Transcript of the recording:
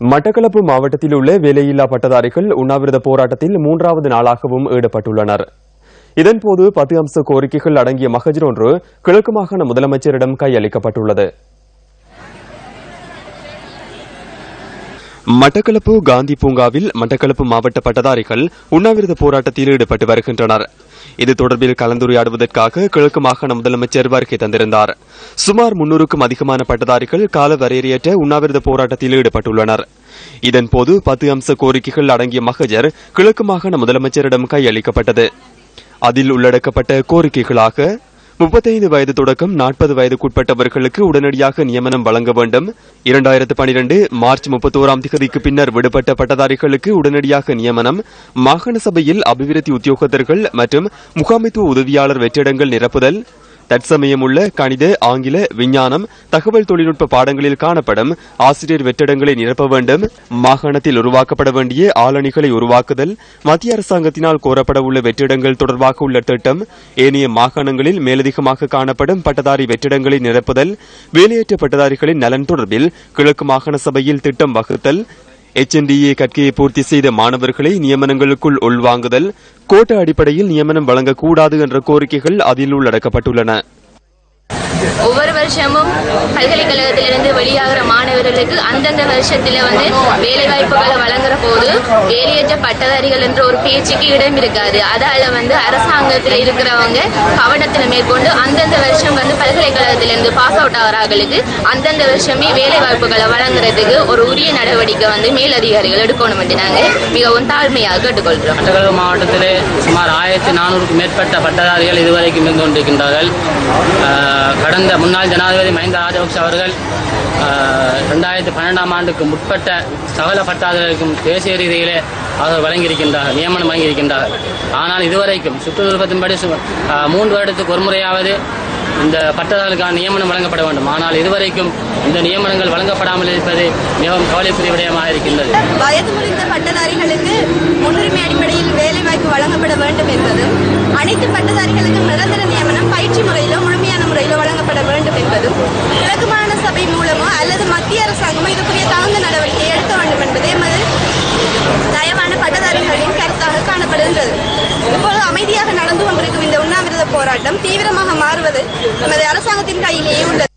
மட்டக்களப்பு மாவட்டத்தில் உள்ள வேலையில்லா பட்டதாரிகள் உண்ணாவிரத போராட்டத்தில் 3வது நாளாகவும் ஈடுபட்டுள்ளனர். இதன்போது 10 அம்ச கோரிக்கைகள் அடங்கிய மகஜர் ஒன்று கிழக்கு மாகாண முதலமைச்சரிடம் கையளிக்கப்பட்டுள்ளது. மட்டக்களப்பு காந்தி பூங்காவில் மட்டக்களப்பு மாவட்ட பட்டதாரிகள் உண்ணாவிரத போராட்டத்தில் ஈடுபட்டு வருகின்றனர். இது தொடர்பில் கலந்துரையாடுவதற்காக கிழக்கு மாகாண முதலமைச்சர் வருகை தந்திருந்தார். சுமார் 300க்கும் அதிகமான பட்டதாரிகள் கால வரையறையற்ற உண்ணாவிரத போராட்டத்தில் ஈடுபட்டுள்ளனர். இதன்போது 10 அம்ச கோரிக்கைகள் அடங்கிய மகஜர் கிழக்கு மாகாண முதலமைச்சரிடம் கையளிக்கப்பட்டது. அதில் உள்ளடக்கப்பட்ட கோரிக்கைகளாக 35 வயது தொடக்கம் 40 வயதுக்குட்பட்டவர்களுக்கு உடனடியாக நியமனம் வழங்க வேண்டும். 2012 மார்ச் 31ஆம் தேதிக்கு பின்னர் விடுபட்ட பட்டதாரிகளுக்கு உடனடியாக நியமனம். மாகாண சபையில் அபிவிருத்தி உத்தியோகத்தர்கள் மற்றும் முகாமைத்துவ உதவியாளர் வெற்றிடங்கள் நிரப்புதல். தற்சமயம் உள்ள கணித, ஆங்கில, விஞ்ஞானம், தகவல் தொழில்நுட்ப பாடங்களில் காணப்படும் ஆசிரியர் வெற்றிடங்களை நிரப்ப வேண்டும். மாகாணத்தில் உருவாக்கப்பட வேண்டிய ஆளணிகளை உருவாக்குதல். மத்திய அரசாங்கத்தினால் கோரப்பட உள்ள வெற்றிடங்கள் தொடர்பாக உள்ள திட்டம். ஏனைய மாகாணங்களில் மேலதிகமாக காணப்படும் பட்டதாரி வெற்றிடங்களை நிரப்புதல். வேலையற்ற பட்டதாரிகளின் நலன் தொடர்பில் கிழக்கு மாகாண சபையில் திட்டம் வகுத்தல். HNDA கற்கையை பூர்த்தி செய்த மாணவர்களை நியமனங்களுக்குள் உள்வாங்குதல். கோட்ட அடிப்படையில் நியமனம் வழங்கக்கூடாது என்ற கோரிக்கைகள் அதில் உள்ளடக்கப்பட்டுள்ளன. ஒவ்வொரு வருஷமும் பல்கலைக்கழகத்திலிருந்து வெளியாகிற மாணவர்களுக்கு அந்தந்த வருஷத்துல வேலை வாய்ப்புகளை வழங்குற போது வேலையற்ற பட்டதாரிகள் என்ற ஒரு பேச்சுக்கு இடம் இருக்காது. அதால அரசாங்கத்தில் இருக்கிறவங்க கவனத்தில் மேற்கொண்டு அந்தந்த வருஷம் பல்கலைக்கழகத்திலிருந்து பாஸ் அவுட் ஆகிறவர்களுக்கு அந்தந்த வருஷமே வேலை வாய்ப்புகளை வழங்குறதுக்கு ஒரு உரிய நடவடிக்கை மேலதிகாரிகள் எடுக்கணும் என்று நாங்கள் மிகவும் தாழ்மையாக கேட்டுக்கொள்கிறோம். மட்டக்களப்பு மாவட்டத்திலே சுமார் 1400க்கும் மேற்பட்ட பட்டதாரிகள் இதுவரைக்கும் இருந்து கொண்டிருக்கின்றார்கள். கடந்த முன்னாள் ஜனாதிபதி மஹிந்த ராஜபக்ஷ அவர்கள் 2012ஆம் ஆண்டுக்கு முற்பட்ட சகல பட்டதாரிகளுக்கும் தேசிய ரீதியிலே அவர் வழங்கியிருக்கின்றார்கள், நியமனம் வழங்கியிருக்கின்றார்கள். ஆனால் இதுவரைக்கும் சுற்றுலாத்தின்படி 3 வருடத்துக்கு ஒரு முறையாவது இந்த பட்டதாரிகளுக்கான நியமனம் வழங்கப்பட வேண்டும். ஆனால் இதுவரைக்கும் இந்த நியமனங்கள் வழங்கப்படாமல் இருப்பது மிகவும் கவலைக்குரிய விடயமாக இருக்கின்றது. வயது முதிர்ந்த பட்டதாரிகளுக்கு முன்னுரிமை அடிப்படையில் வேலைவாய்ப்பு வழங்கப்பட வேண்டும் என்பதும், அனைத்து பட்டதாரிகளுக்கும் நிரந்தர நியமனம் பயிற்சி முறையிலோ முழுமையான முறையிலோ வழங்கப்பட வேண்டும் என்பதும், கிழக்கு மாகாண சபை மூலமோ அல்லது மத்திய அரசாங்கமோ இதுக்குரிய தகுந்த நடவடிக்கை எடுக்க வேண்டும் என்பதே எமது நயமான பட்டதாரிகளின் கருத்தாக காணப்படுகின்றது. இப்போது அமைதியாக நடந்து கொண்டிருக்கும் இந்த உண்ணாவிரத போராட்டம் தீவிரமாக மாறுவது நமது அரசாங்கத்தின் கையிலேயே உள்ளது.